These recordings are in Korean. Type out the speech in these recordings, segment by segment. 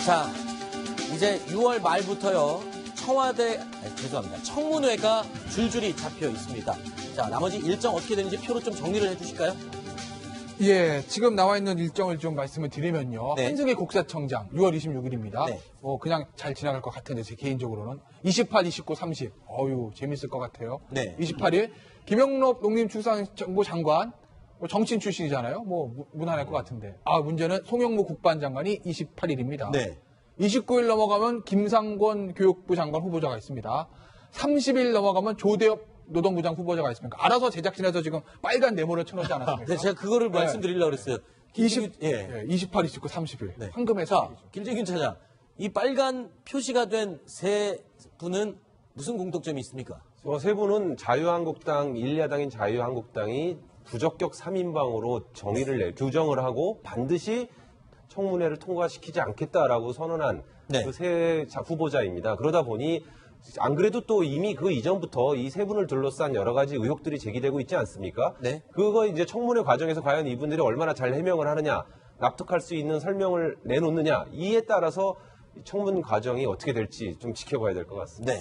자, 이제 6월 말부터요. 청문회가 줄줄이 잡혀 있습니다. 자, 나머지 일정 어떻게 되는지 표로 좀 정리를 해주실까요? 예, 지금 나와 있는 일정을 좀 말씀을 드리면요. 네. 한승희 국사청장 6월 26일입니다. 네. 그냥 잘 지나갈 것 같은데 제 개인적으로는 28, 29, 30. 재밌을 것 같아요. 네. 28일 김영록 농림축산정보 장관 정치인 출신이잖아요. 무난할 것 같은데. 문제는 송영무 국방장관이 28일입니다. 네. 29일 넘어가면 김상곤 교육부 장관 후보자가 있습니다. 30일 넘어가면 조대엽 노동부 장 후보자가 있습니다. 알아서 제작진에서 지금 빨간 네모를 쳐놓지 않았습니까? 네, 제가 그거를 말씀드리려고 그랬어요. 28, 29, 30일. 네. 황금에서. 길재균 차장, 이 빨간 표시가 된 세 분은 무슨 공통점이 있습니까? 세 분은 자유한국당, 1야당인 자유한국당이 부적격 3인방으로 규정을 하고 반드시 청문회를 통과시키지 않겠다라고 선언한 네. 그 세 후보자입니다. 그러다 보니 안 그래도 또 이미 그 이전부터 이 세 분을 둘러싼 여러 가지 의혹들이 제기되고 있지 않습니까? 네. 그거 이제 청문회 과정에서 과연 이분들이 얼마나 잘 해명을 하느냐, 납득할 수 있는 설명을 내놓느냐, 이에 따라서 청문 과정이 어떻게 될지 좀 지켜봐야 될 것 같습니다. 네.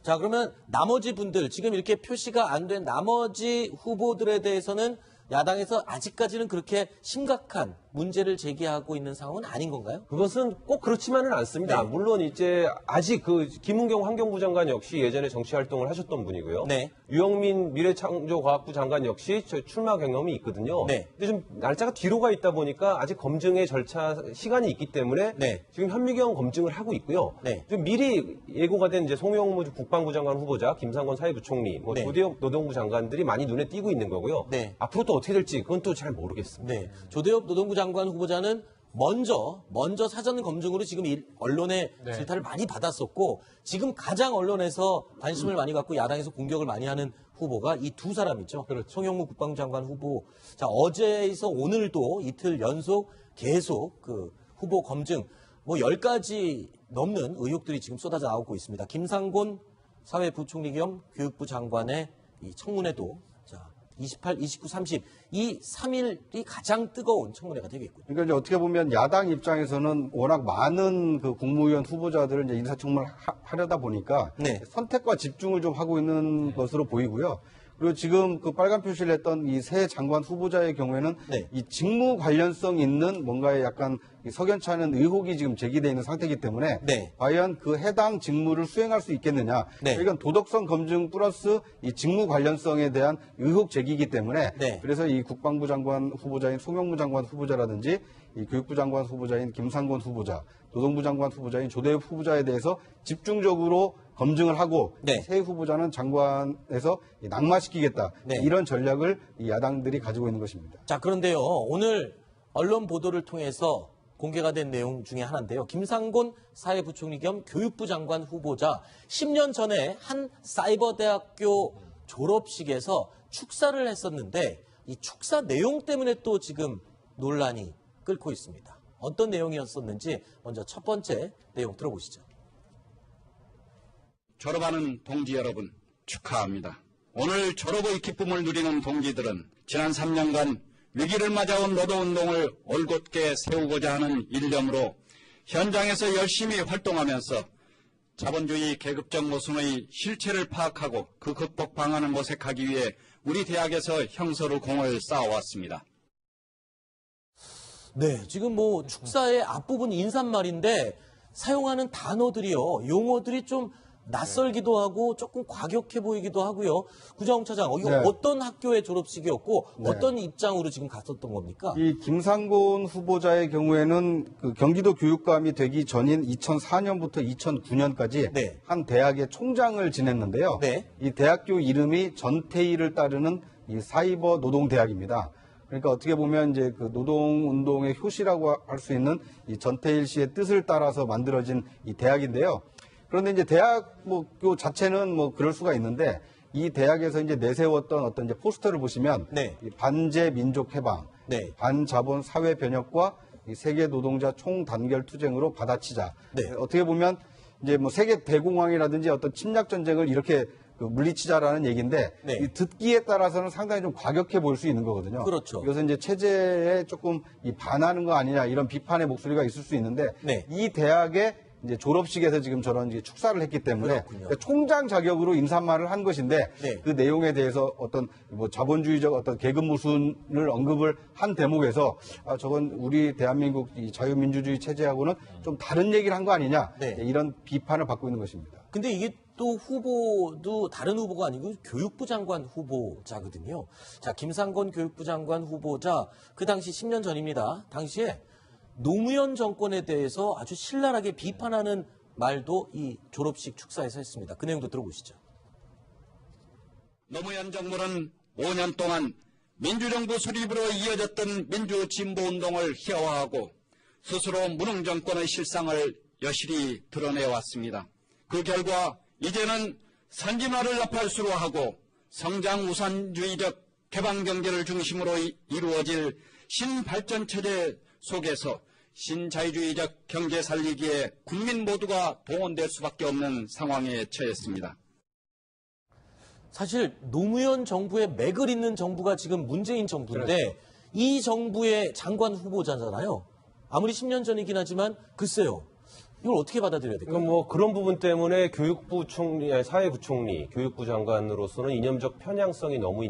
자, 그러면 나머지 분들, 지금 이렇게 표시가 안 된 나머지 후보들에 대해서는 야당에서 아직까지는 그렇게 심각한 문제를 제기하고 있는 상황은 아닌 건가요? 그것은 꼭 그렇지만은 않습니다. 네. 물론 이제 아직 김은경 환경부 장관 역시 예전에 정치 활동을 하셨던 분이고요. 네. 유영민 미래창조과학부 장관 역시 출마 경험이 있거든요. 네. 근데 좀 날짜가 뒤로 가 있다 보니까 아직 검증의 절차 시간이 있기 때문에 네. 지금 현미경 검증을 하고 있고요. 네. 좀 미리 예고가 된 이제 송영무 국방부 장관 후보자, 김상곤 사회부총리, 네. 조대엽 노동부 장관들이 많이 눈에 띄고 있는 거고요. 네. 앞으로 또 어떻게 될지 그건 또 잘 모르겠습니다. 네. 조대엽 노동부 장관 후보자는 먼저 사전 검증으로 지금 언론의 네. 질타를 많이 받았었고, 지금 가장 언론에서 관심을 많이 갖고 야당에서 공격을 많이 하는 후보가 이 두 사람이죠. 그렇죠. 송영무 국방부 장관 후보. 자, 어제에서 오늘도 이틀 연속 계속 그 후보 검증 10가지 넘는 의혹들이 지금 쏟아져 나오고 있습니다. 김상곤 사회부총리 겸 교육부 장관의 이 청문회도 28, 29, 30 이 3일이 가장 뜨거운 청문회가 되겠군요. 그러니까 이제 어떻게 보면 야당 입장에서는 워낙 많은 그 국무위원 후보자들을 이제 인사청문을 하려다 보니까 네. 선택과 집중을 좀 하고 있는 것으로 보이고요. 그리고 지금 그 빨간 표시를 했던 이 새 장관 후보자의 경우에는 네. 이 직무 관련성 있는 뭔가에 약간 석연치 않은 의혹이 지금 제기되어 있는 상태이기 때문에 네. 과연 그 해당 직무를 수행할 수 있겠느냐. 네. 이건 도덕성 검증 플러스 이 직무 관련성에 대한 의혹 제기이기 때문에 네. 그래서 이 국방부 장관 후보자인 송영무 장관 후보자라든지 이 교육부 장관 후보자인 김상곤 후보자, 노동부 장관 후보자인 조대엽 후보자에 대해서 집중적으로 검증을 하고 네. 새 후보자는 장관에서 낙마시키겠다. 네. 이런 전략을 이 야당들이 가지고 있는 것입니다. 자, 그런데요, 오늘 언론 보도를 통해서 공개가 된 내용 중에 하나인데요. 김상곤 사회부총리 겸 교육부 장관 후보자 10년 전에 한 사이버대학교 졸업식에서 축사를 했었는데 이 축사 내용 때문에 또 지금 논란이 끓고 있습니다. 어떤 내용이었었는지 먼저 첫 번째 내용 들어보시죠. 졸업하는 동지 여러분 축하합니다. 오늘 졸업의 기쁨을 누리는 동지들은 지난 3년간 위기를 맞아온 노동운동을 올곧게 세우고자 하는 일념으로 현장에서 열심히 활동하면서 자본주의 계급적 모순의 실체를 파악하고 그 극복 방안을 모색하기 위해 우리 대학에서 형서를 공을 쌓아왔습니다. 네, 지금 축사의 앞부분 인사말인데 사용하는 단어들이요, 용어들이 좀 낯설기도 하고 조금 과격해 보이기도 하고요. 구자홍 차장, 이거 네. 어떤 학교의 졸업식이었고 네. 어떤 입장으로 지금 갔었던 겁니까? 이 김상곤 후보자의 경우에는 그 경기도 교육감이 되기 전인 2004년부터 2009년까지 네. 한 대학의 총장을 지냈는데요. 네. 이 대학교 이름이 전태일을 따르는 이 사이버 노동대학입니다. 그러니까 어떻게 보면 이제 그 노동운동의 효시라고 할 수 있는 이 전태일 씨의 뜻을 따라서 만들어진 이 대학인데요. 그런데 이제 대학 요 자체는 그럴 수가 있는데 이 대학에서 이제 내세웠던 어떤 이제 포스터를 보시면 네. 이 반제 민족 해방, 네. 반자본 사회 변혁과 이 세계 노동자 총단결 투쟁으로 받아치자. 네. 어떻게 보면 이제 세계 대공황이라든지 어떤 침략 전쟁을 이렇게 그 물리치자라는 얘기인데 네. 이 듣기에 따라서는 상당히 좀 과격해 보일 수 있는 거거든요. 그렇죠. 이것은 이제 체제에 조금 이 반하는 거 아니냐 이런 비판의 목소리가 있을 수 있는데 네. 이 대학의 이제 졸업식에서 지금 저런 이제 축사를 했기 때문에 그렇군요. 그러니까 총장 자격으로 인사말을 한 것인데 네. 그 내용에 대해서 어떤 뭐 자본주의적 어떤 계급 모순을 언급을 한 대목에서 아, 저건 우리 대한민국 이 자유민주주의 체제하고는 좀 다른 얘기를 한 거 아니냐 네. 이런 비판을 받고 있는 것입니다. 근데 이게 또 후보도 다른 후보가 아니고 교육부 장관 후보자거든요. 자, 김상곤 교육부 장관 후보자, 그 당시 10년 전입니다. 당시에 노무현 정권에 대해서 아주 신랄하게 비판하는 말도 이 졸업식 축사에서 했습니다. 그 내용도 들어보시죠. 노무현 정부는 5년 동안 민주정부 수립으로 이어졌던 민주진보운동을 희화화하고 스스로 무능 정권의 실상을 여실히 드러내왔습니다. 그 결과 이제는 선진화를 나팔수로 하고 성장 우선주의적 개방경제를 중심으로 이루어질 신발전체제 속에서 신자유주의적 경제 살리기에 국민 모두가 동원될 수밖에 없는 상황에 처했습니다. 사실 노무현 정부의 맥을 잇는 정부가 지금 문재인 정부인데 그렇죠. 이 정부의 장관 후보자잖아요. 아무리 10년 전이긴 하지만 글쎄요. 이걸 어떻게 받아들여야 될까요? 그러니까 뭐 그런 부분 때문에 교육부 총리, 아니, 사회부총리, 교육부 장관으로서는 이념적 편향성이 너무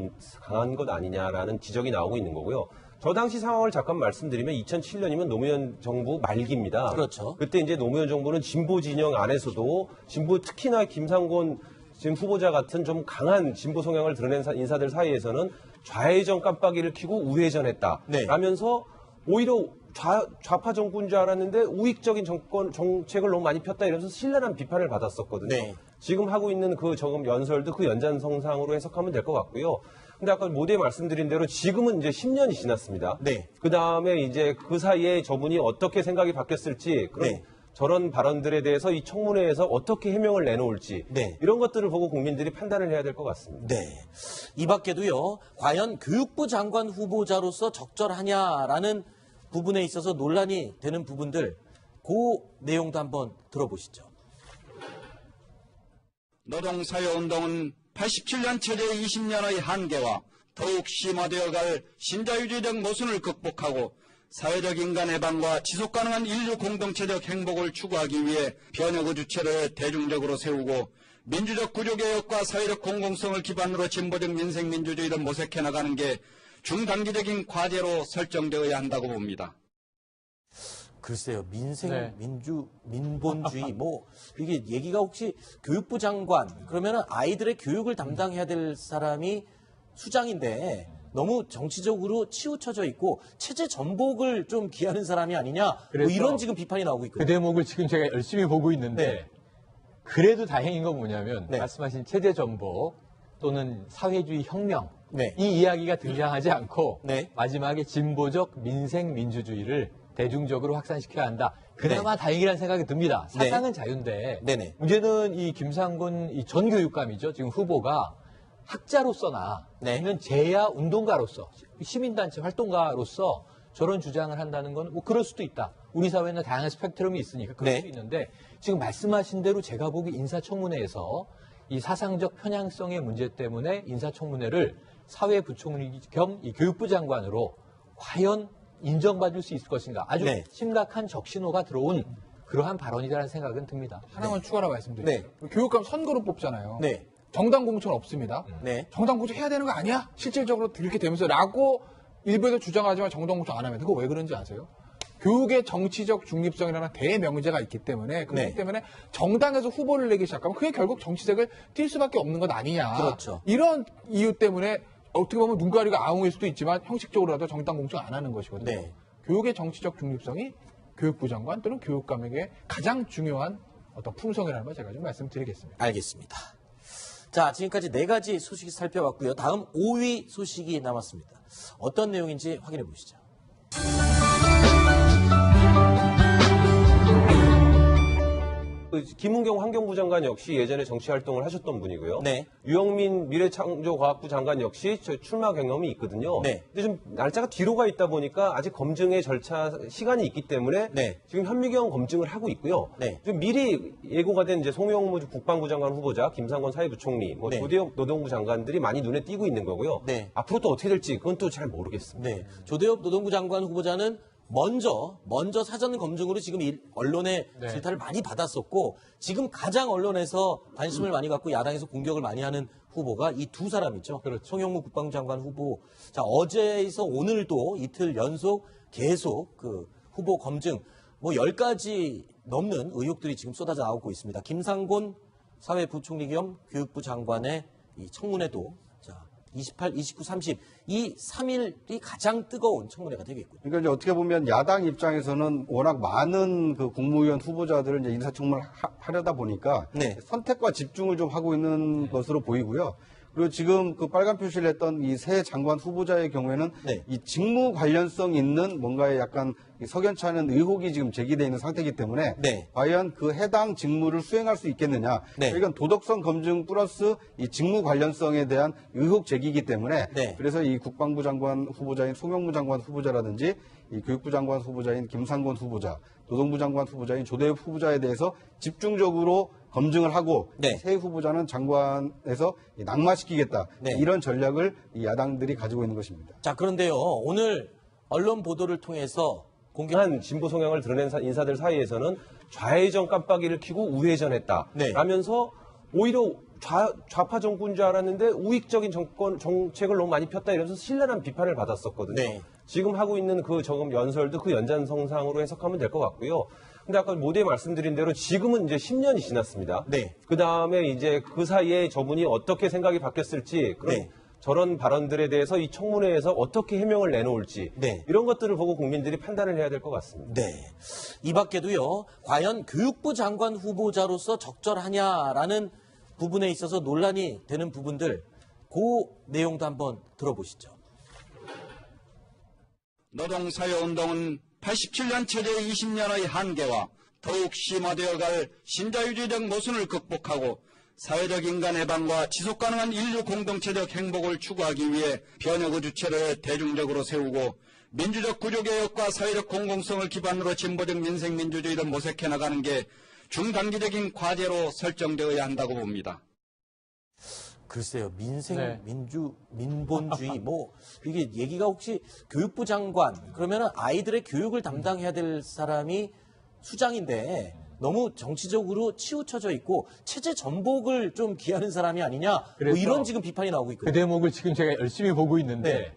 강한 것 아니냐라는 지적이 나오고 있는 거고요. 저 당시 상황을 잠깐 말씀드리면 2007년이면 노무현 정부 말기입니다. 그렇죠. 그때 이제 노무현 정부는 진보 진영 안에서도 진보 특히나 김상곤 지금 후보자 같은 좀 강한 진보 성향을 드러낸 인사들 사이에서는 좌회전 깜빡이를 켜고 우회전했다. 네. 라면서 오히려 좌파 정권인 줄 알았는데 우익적인 정책을 너무 많이 폈다 이러면서 신랄한 비판을 받았었거든요. 네. 지금 하고 있는 그 저금 연설도 그 연장선상으로 해석하면 될 것 같고요. 근데 아까 모두에 말씀드린 대로 지금은 이제 10년이 지났습니다. 네. 그 다음에 이제 그 사이에 저분이 어떻게 생각이 바뀌었을지, 그럼 네. 저런 발언들에 대해서 이 청문회에서 어떻게 해명을 내놓을지, 네. 이런 것들을 보고 국민들이 판단을 해야 될 것 같습니다. 네. 이 밖에도요, 과연 교육부 장관 후보자로서 적절하냐라는 부분에 있어서 논란이 되는 부분들, 그 내용도 한번 들어보시죠. 노동사회운동은 87년 체제 20년의 한계와 더욱 심화되어갈 신자유주의적 모순을 극복하고 사회적 인간 해방과 지속가능한 인류 공동체적 행복을 추구하기 위해 변혁의 주체를 대중적으로 세우고 민주적 구조개혁과 사회적 공공성을 기반으로 진보적 민생민주주의를 모색해 나가는 게 중단기적인 과제로 설정되어야 한다고 봅니다. 글쎄요, 민생, 네. 민본주의, 뭐, 이게 얘기가 혹시 교육부 장관, 그러면은 아이들의 교육을 담당해야 될 사람이 수장인데 너무 정치적으로 치우쳐져 있고 체제 전복을 좀 기하는 사람이 아니냐, 뭐 그래서 이런 지금 비판이 나오고 그 있거든요. 대목을 지금 제가 열심히 보고 있는데 네. 그래도 다행인 건 뭐냐면 네. 말씀하신 체제 전복 또는 사회주의 혁명 네. 이 이야기가 등장하지 않고 네. 마지막에 진보적 민생 민주주의를 대중적으로 확산시켜야 한다. 그나마 다행이라는 생각이 듭니다. 네. 사상은 자유인데 네네. 문제는 이 김상곤 이 전 교육감이죠. 지금 후보가 학자로서나 네. 아니면 제야 운동가로서 시민단체 활동가로서 저런 주장을 한다는 건 뭐 그럴 수도 있다. 우리 사회는 다양한 스펙트럼이 있으니까 그럴 네. 수 있는데 지금 말씀하신 대로 제가 보기 인사청문회에서 이 사상적 편향성의 문제 때문에 인사청문회를 사회부총리 겸 이 교육부 장관으로 과연 인정받을 수 있을 것인가. 아주 네. 심각한 적신호가 들어온 그러한 발언이라는 생각은 듭니다. 하나만 추가로 말씀드릴게요. 네. 교육감 선거로 뽑잖아요. 네. 정당 공천 없습니다. 네. 정당 공천 해야 되는 거 아니야? 실질적으로 이렇게 되면서라고 일부에서 주장하지만 정당 공천 안 합니다. 그거 왜 그런지 아세요? 교육의 정치적 중립성이라는 대명제가 있기 때문에 그렇기 네. 때문에 정당에서 후보를 내기 시작하면 그게 결국 정치색을 띌 수밖에 없는 것 아니냐. 그렇죠. 이런 이유 때문에 어떻게 보면 눈가리가 아웅일 수도 있지만 형식적으로라도 정당 공천 안 하는 것이거든요. 네. 교육의 정치적 중립성이 교육부 장관 또는 교육감에게 가장 중요한 어떤 품성이라는 걸 제가 좀 말씀드리겠습니다. 알겠습니다. 자, 지금까지 4가지 소식이 살펴봤고요. 다음 5위 소식이 남았습니다. 어떤 내용인지 확인해 보시죠. 그 김은경 환경부 장관 역시 예전에 정치 활동을 하셨던 분이고요. 네. 유영민 미래창조과학부 장관 역시 저 출마 경험이 있거든요. 네. 근데 좀 날짜가 뒤로 가 있다 보니까 아직 검증의 절차 시간이 있기 때문에 네. 지금 현미경 검증을 하고 있고요. 네. 좀 미리 예고가 된 이제 송영무 국방부 장관 후보자, 김상곤 사회부총리, 뭐 네. 조대엽 노동부 장관들이 많이 눈에 띄고 있는 거고요. 네. 앞으로 또 어떻게 될지 그건 또 잘 모르겠습니다. 네. 조대엽 노동부 장관 후보자는 먼저 사전 검증으로 지금 언론의 네. 질타를 많이 받았었고, 지금 가장 언론에서 관심을 많이 갖고 야당에서 공격을 많이 하는 후보가 이 두 사람이죠. 그렇죠. 송영무 국방부 장관 후보. 자, 어제에서 오늘도 이틀 연속 계속 그 후보 검증, 뭐 10가지 넘는 의혹들이 지금 쏟아져 나오고 있습니다. 김상곤 사회부총리 겸 교육부 장관의 이 청문회도, 자, 28, 29, 30, 이 3일이 가장 뜨거운 청문회가 되겠군요. 그러니까 이제 어떻게 보면 야당 입장에서는 워낙 많은 그 국무위원 후보자들을 이제 인사청문을 하려다 보니까 네. 선택과 집중을 좀 하고 있는 것으로 보이고요. 그리고 지금 그 빨간 표시를 했던 이 새 장관 후보자의 경우에는 네. 이 직무 관련성 있는 뭔가에 약간 석연치 않은 의혹이 지금 제기되어 있는 상태이기 때문에 네. 과연 그 해당 직무를 수행할 수 있겠느냐. 네. 이건 도덕성 검증 플러스 이 직무 관련성에 대한 의혹 제기이기 때문에 네. 그래서 이 국방부 장관 후보자인 송영무 장관 후보자라든지 이 교육부 장관 후보자인 김상곤 후보자, 노동부 장관 후보자인 조대엽 후보자에 대해서 집중적으로 검증을 하고 네. 새 후보자는 장관에서 낙마시키겠다. 네. 이런 전략을 이 야당들이 가지고 있는 것입니다. 자, 그런데요, 오늘 언론 보도를 통해서 한 진보 성향을 드러낸 인사들 사이에서는 좌회전 깜빡이를 켜고 우회전했다. 네. 라면서 오히려 좌파 정권인 줄 알았는데 우익적인 정책을 너무 많이 폈다 이러면서 신랄한 비판을 받았었거든요. 네. 지금 하고 있는 그 저금 연설도 그 연장선상으로 해석하면 될 것 같고요. 근데 아까 모두에 말씀드린 대로 지금은 이제 10년이 지났습니다. 네. 그 다음에 이제 그 사이에 저분이 어떻게 생각이 바뀌었을지 그런 네. 저런 발언들에 대해서 이 청문회에서 어떻게 해명을 내놓을지 네. 이런 것들을 보고 국민들이 판단을 해야 될 것 같습니다. 네. 이 밖에도요, 과연 교육부 장관 후보자로서 적절하냐라는 부분에 있어서 논란이 되는 부분들, 그 내용도 한번 들어보시죠. 노동사회운동은 87년 체제 20년의 한계와 더욱 심화되어갈 신자유주의적 모순을 극복하고 사회적 인간 해방과 지속가능한 인류 공동체적 행복을 추구하기 위해 변혁의 주체를 대중적으로 세우고 민주적 구조개혁과 사회적 공공성을 기반으로 진보적 민생민주주의를 모색해 나가는 게 중단기적인 과제로 설정되어야 한다고 봅니다. 글쎄요, 민생, 네. 민본주의, 이게 얘기가 혹시 교육부 장관, 그러면은 아이들의 교육을 담당해야 될 사람이 수장인데 너무 정치적으로 치우쳐져 있고 체제 전복을 좀 기하는 사람이 아니냐, 뭐 그래서 이런 지금 비판이 나오고 그 있거든요. 대목을 지금 제가 열심히 보고 있는데 네.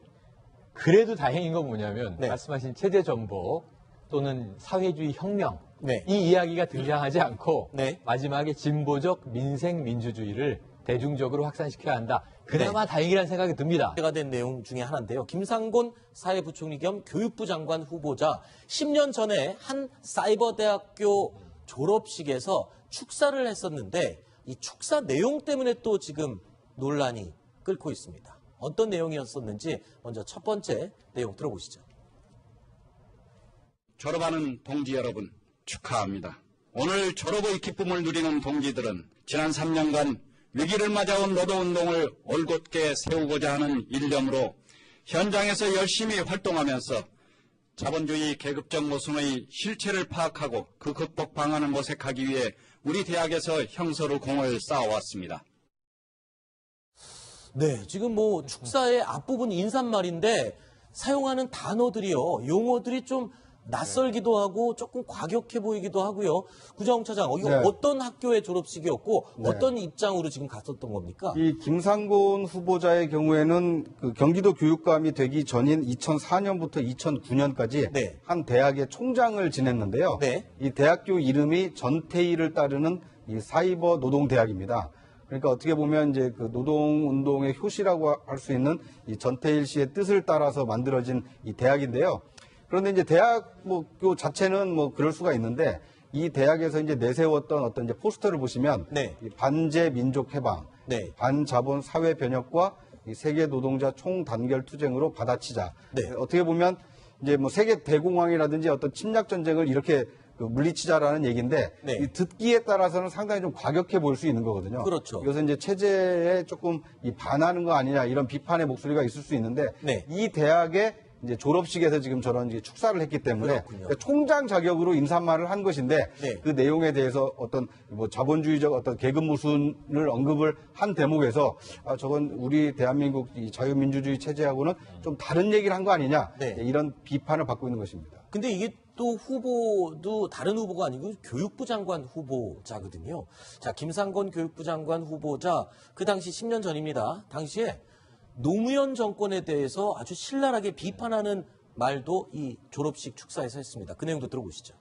그래도 다행인 건 뭐냐면 네. 말씀하신 체제 전복 또는 사회주의 혁명 네. 이 이야기가 등장하지 않고 네. 마지막에 진보적 민생 민주주의를 대중적으로 확산시켜야 한다. 그나마 다행이라는 생각이 듭니다. 가 된 내용 중에 하나인데요. 김상곤 사회부총리 겸 교육부 장관 후보자 10년 전에 한 사이버대학교 졸업식에서 축사를 했었는데 이 축사 내용 때문에 또 지금 논란이 끓고 있습니다. 어떤 내용이었었는지 먼저 첫 번째 내용 들어보시죠. 졸업하는 동지 여러분 축하합니다. 오늘 졸업의 기쁨을 누리는 동지들은 지난 3년간 위기를 맞아온 노동운동을 올곧게 세우고자 하는 일념으로 현장에서 열심히 활동하면서 자본주의 계급적 모순의 실체를 파악하고 그 극복 방안을 모색하기 위해 우리 대학에서 형서로 공을 쌓아왔습니다. 네, 지금 축사의 앞부분 인사말인데 사용하는 단어들이요, 용어들이 좀 낯설기도 하고 조금 과격해 보이기도 하고요. 구자홍 차장, 이거 네. 어떤 학교의 졸업식이었고 네. 어떤 입장으로 지금 갔었던 겁니까? 이 김상곤 후보자의 경우에는 그 경기도 교육감이 되기 전인 2004년부터 2009년까지 네. 한 대학의 총장을 지냈는데요. 네. 이 대학교 이름이 전태일을 따르는 이 사이버 노동대학입니다. 그러니까 어떻게 보면 이제 그 노동운동의 효시라고 할 수 있는 이 전태일 씨의 뜻을 따라서 만들어진 이 대학인데요. 그런데 이제 대학교 자체는 그럴 수가 있는데 이 대학에서 이제 내세웠던 어떤 이제 포스터를 보시면 네. 이 반제 민족 해방, 네. 반자본 사회 변혁과 이 세계 노동자 총단결 투쟁으로 받아치자. 네. 어떻게 보면 이제 세계 대공황이라든지 어떤 침략 전쟁을 이렇게 그 물리치자라는 얘기인데 네. 이 듣기에 따라서는 상당히 좀 과격해 보일 수 있는 거거든요. 그렇죠. 이것은 이제 체제에 조금 이 반하는 거 아니냐 이런 비판의 목소리가 있을 수 있는데 네. 이 대학의 이제 졸업식에서 지금 저런 이제 축사를 했기 때문에 그렇군요. 그러니까 총장 자격으로 인사말을 한 것인데 네. 그 내용에 대해서 어떤 뭐 자본주의적 어떤 계급 모순을 언급을 한 대목에서 아, 저건 우리 대한민국 이 자유민주주의 체제하고는 좀 다른 얘기를 한 거 아니냐 네. 이런 비판을 받고 있는 것입니다. 근데 이게 또 후보도 다른 후보가 아니고 교육부 장관 후보자거든요. 자, 김상곤 교육부 장관 후보자 그 당시 10년 전입니다. 당시에 노무현 정권에 대해서 아주 신랄하게 비판하는 말도 이 졸업식 축사에서 했습니다. 그 내용도 들어보시죠.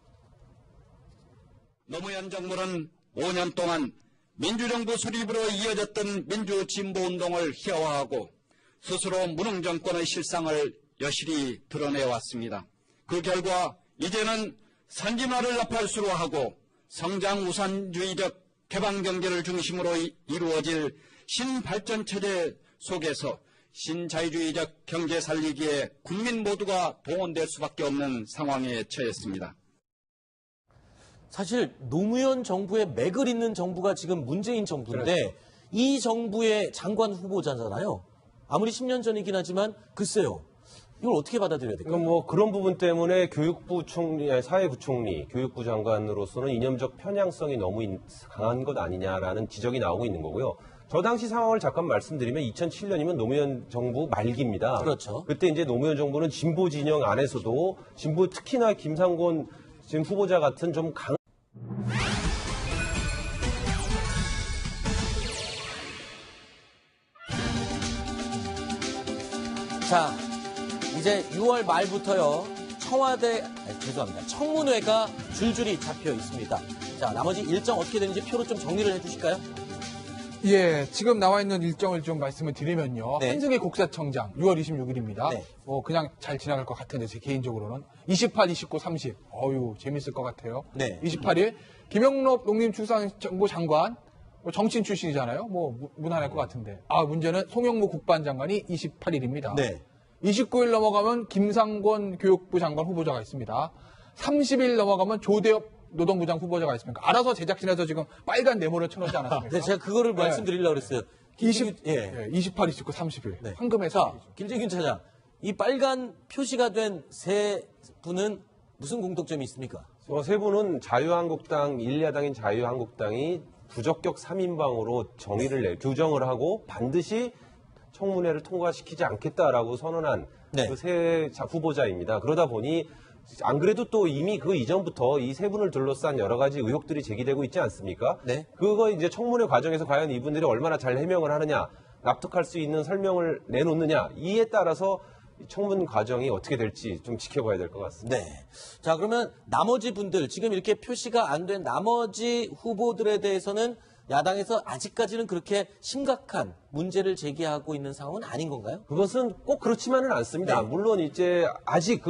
노무현 정부는 5년 동안 민주정부 수립으로 이어졌던 민주진보운동을 희화화하고 스스로 무능 정권의 실상을 여실히 드러내왔습니다. 그 결과 이제는 선진화를 나팔수로 하고 성장 우선주의적 개방경제를 중심으로 이루어질 신발전체제 속에서 신자유주의적 경제 살리기에 국민 모두가 동원될 수밖에 없는 상황에 처했습니다. 사실 노무현 정부의 맥을 잇는 정부가 지금 문재인 정부인데 이 정부의 장관 후보자잖아요. 아무리 10년 전이긴 하지만 글쎄요. 이걸 어떻게 받아들여야 될까요? 그러니까 뭐 그런 부분 때문에 교육부 총리, 아니, 사회부총리, 교육부 장관으로서는 이념적 편향성이 너무 강한 것 아니냐라는 지적이 나오고 있는 거고요. 저 당시 상황을 잠깐 말씀드리면 2007년이면 노무현 정부 말기입니다. 그렇죠. 그때 이제 노무현 정부는 진보 진영 안에서도 진보 특히나 김상곤 지금 후보자 같은 좀 강 자, 이제 6월 말부터요. 청문회가 줄줄이 잡혀 있습니다. 자, 나머지 일정 어떻게 되는지 표로 좀 정리를 해주실까요? 예, 지금 나와 있는 일정을 좀 말씀을 드리면요. 네. 한승희 국사청장 6월 26일입니다. 네. 그냥 잘 지나갈 것 같은데 제 개인적으로는 28, 29, 30. 재밌을 것 같아요. 네. 28일 김영록 농림축산정부 장관 정치인 출신이잖아요. 무난할 것 같은데. 문제는 송영무 국방장관이 28일입니다. 네. 29일 넘어가면 김상곤 교육부 장관 후보자가 있습니다. 30일 넘어가면 조대엽 노동부 장 후보자가 있습니다. 알아서 제작진에서 지금 빨간 네모를 쳐놓지 않았습니까? 네, 제가 그거를 말씀드리려고 그랬어요. 28, 29, 30일. 네. 황금의 자, 사. 김재균 차장. 이 빨간 표시가 된 세 분은 무슨 공통점이 있습니까? 세 분은 자유한국당, 1야당인 자유한국당이 부적격 3인방으로 규정을 하고 반드시 청문회를 통과시키지 않겠다라고 선언한 네. 그 세 후보자입니다. 그러다 보니 안 그래도 또 이미 그 이전부터 이 세 분을 둘러싼 여러 가지 의혹들이 제기되고 있지 않습니까? 네. 그거 이제 청문회 과정에서 과연 이분들이 얼마나 잘 해명을 하느냐, 납득할 수 있는 설명을 내놓느냐, 이에 따라서 청문 과정이 어떻게 될지 좀 지켜봐야 될 것 같습니다. 네. 자, 그러면 나머지 분들, 지금 이렇게 표시가 안 된 나머지 후보들에 대해서는 야당에서 아직까지는 그렇게 심각한 문제를 제기하고 있는 상황은 아닌 건가요? 그것은 꼭 그렇지만은 않습니다. 네. 물론 이제 아직